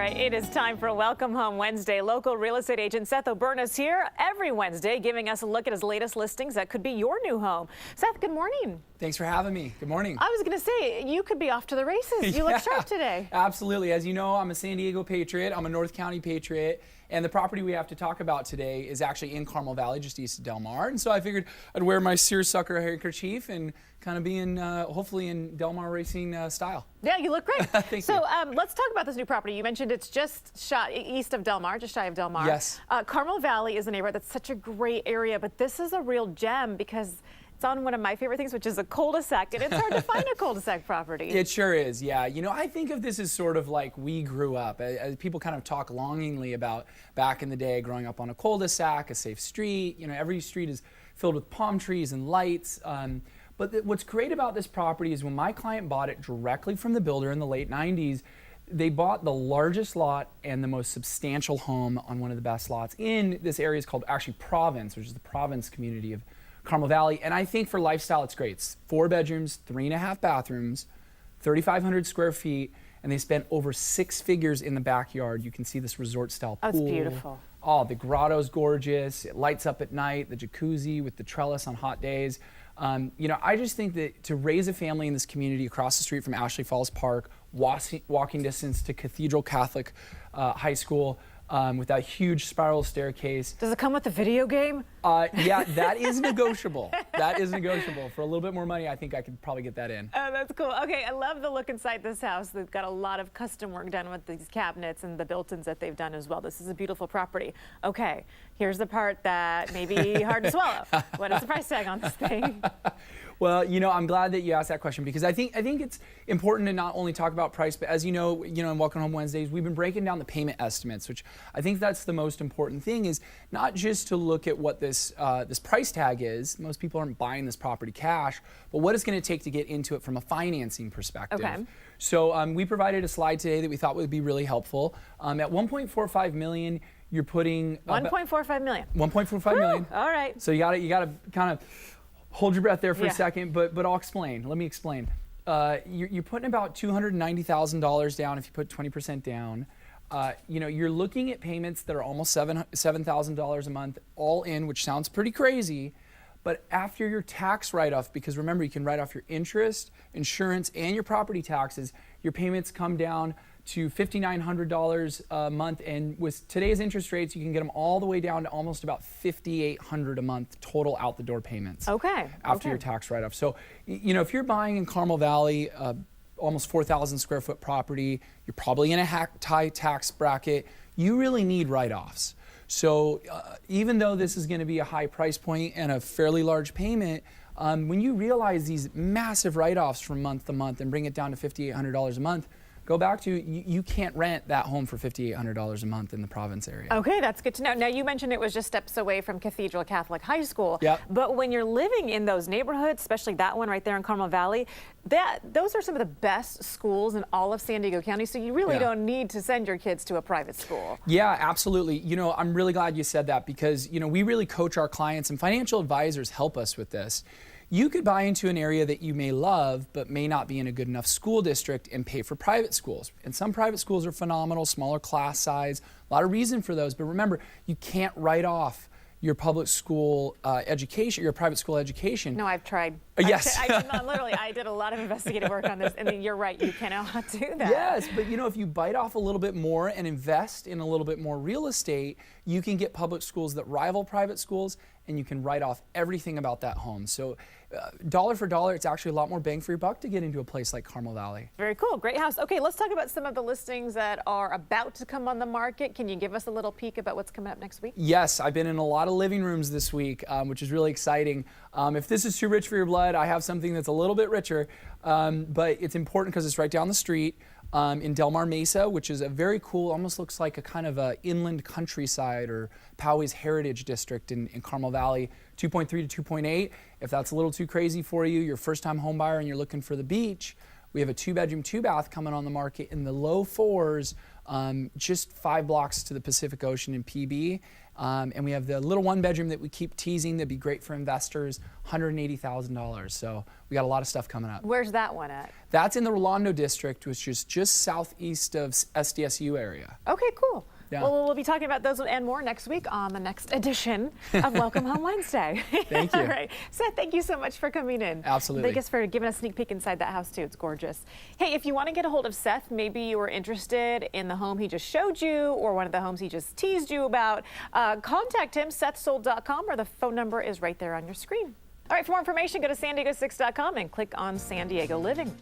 right, it is time for Welcome Home Wednesday. Local real estate agent Seth O'Byrne is here every Wednesday giving us a look at his latest listings that could be your new home. Seth, good morning. Thanks for having me. Good morning. I was going to say, you could be off to the races. You look sharp today. Absolutely. As you know, I'm a San Diego Patriot. I'm a North County Patriot. And the property we have to talk about today is actually in Carmel Valley, just east of Del Mar. And so I figured I'd wear my seersucker handkerchief and kind of be in, hopefully in Del Mar racing style. Yeah, you look great. Thank you. Let's talk about this new property. You mentioned it's just east of Del Mar, just shy of Del Mar. Yes. Carmel Valley is a neighborhood that's such a great area, but this is a real gem because it's on one of my favorite things, which is a cul-de-sac, and it's hard to find a cul-de-sac property. It sure is, yeah. You know, I think of this as sort of like we grew up. As people kind of talk longingly about back in the day, growing up on a cul-de-sac, a safe street. You know, every street is filled with palm trees and lights. But what's great about this property is when my client bought it directly from the builder in the late 90s, they bought the largest lot and the most substantial home on one of the best lots in this area. Is called actually Province, which is the Province community of Carmel Valley. And I think for lifestyle, it's great. It's 4 bedrooms, 3.5 bathrooms, 3,500 square feet, and they spent over 6 figures in the backyard. You can see this resort style pool. Oh, it's beautiful. Oh, the grotto's gorgeous. It lights up at night, the jacuzzi with the trellis on hot days. You know, I just think that to raise a family in this community across the street from Ashley Falls Park, walking distance to Cathedral Catholic High School, with that huge spiral staircase. Does it come with a video game? Yeah, that is negotiable. That is negotiable. For a little bit more money, I think I could probably get that in. Oh, that's cool. Okay, I love the look inside this house. They've got a lot of custom work done with these cabinets and the built-ins that they've done as well. This is a beautiful property. Okay, here's the part that may be hard to swallow. What is the price tag on this thing? Well, you know, I'm glad that you asked that question because I think it's important to not only talk about price, but as you know, in Welcome Home Wednesdays, we've been breaking down the payment estimates, which I think that's the most important thing, is not just to look at what this price tag is. Most people aren't buying this property cash, but what it's going to take to get into it from a financing perspective. Okay. So we provided a slide today that we thought would be really helpful. At $1.45 million, you're putting $1.45 million. $1.45 million. All right. So you got to kind of hold your breath there for a second, but I'll explain. Let me explain. You're putting about $290,000 down if you put 20% down. You know, you're looking at payments that are almost $7,000 a month, all in, which sounds pretty crazy. But after your tax write-off, because remember, you can write off your interest, insurance, and your property taxes, your payments come down to $5,900 a month, and with today's interest rates, you can get them all the way down to almost about $5,800 a month total out the door payments. Okay. After your tax write-off. So, you know, if you're buying in Carmel Valley, almost 4,000 square foot property, you're probably in a high tax bracket, you really need write-offs. So even though this is going to be a high price point and a fairly large payment, when you realize these massive write-offs from month to month and bring it down to $5,800 a month, go back to, you can't rent that home for $5,800 a month in the Province area. Okay, that's good to know. Now, you mentioned it was just steps away from Cathedral Catholic High School. Yep. But when you're living in those neighborhoods, especially that one right there in Carmel Valley, those are some of the best schools in all of San Diego County, so you really don't need to send your kids to a private school. Yeah, absolutely. You know, I'm really glad you said that because, you know, we really coach our clients and financial advisors help us with this. You could buy into an area that you may love, but may not be in a good enough school district and pay for private schools. And some private schools are phenomenal, smaller class size, a lot of reason for those. But remember, you can't write off your public school education, your private school education. No, I've tried. Yes. I did a lot of investigative work on this, and you're right, you cannot do that. Yes, but you know, if you bite off a little bit more and invest in a little bit more real estate, you can get public schools that rival private schools, and you can write off everything about that home. So dollar for dollar, it's actually a lot more bang for your buck to get into a place like Carmel Valley. Very cool, great house. Okay, let's talk about some of the listings that are about to come on the market. Can you give us a little peek about what's coming up next week? Yes, I've been in a lot of living rooms this week, which is really exciting. If this is too rich for your blood, I have something that's a little bit richer, but it's important because it's right down the street in Del Mar Mesa, which is a very cool, almost looks like a kind of a inland countryside or Poway's Heritage District in Carmel Valley, 2.3 to 2.8. If that's a little too crazy for you, you're a first-time home buyer and you're looking for the beach, we have a 2-bedroom, 2-bath coming on the market in the low 4s just 5 blocks to the Pacific Ocean in PB. And we have the little 1-bedroom that we keep teasing that'd be great for investors, $180,000. So we got a lot of stuff coming up. Where's that one at? That's in the Rolando district, which is just southeast of SDSU area. Okay, cool. Yeah. Well, we'll be talking about those and more next week on the next edition of Welcome Home Wednesday. Thank you. All right. Seth, thank you so much for coming in. Absolutely. Thank us for giving us a sneak peek inside that house, too. It's gorgeous. Hey, if you want to get a hold of Seth, maybe you were interested in the home he just showed you or one of the homes he just teased you about, contact him, sethsold.com, or the phone number is right there on your screen. All right, for more information, go to san diego6.com and click on San Diego Living.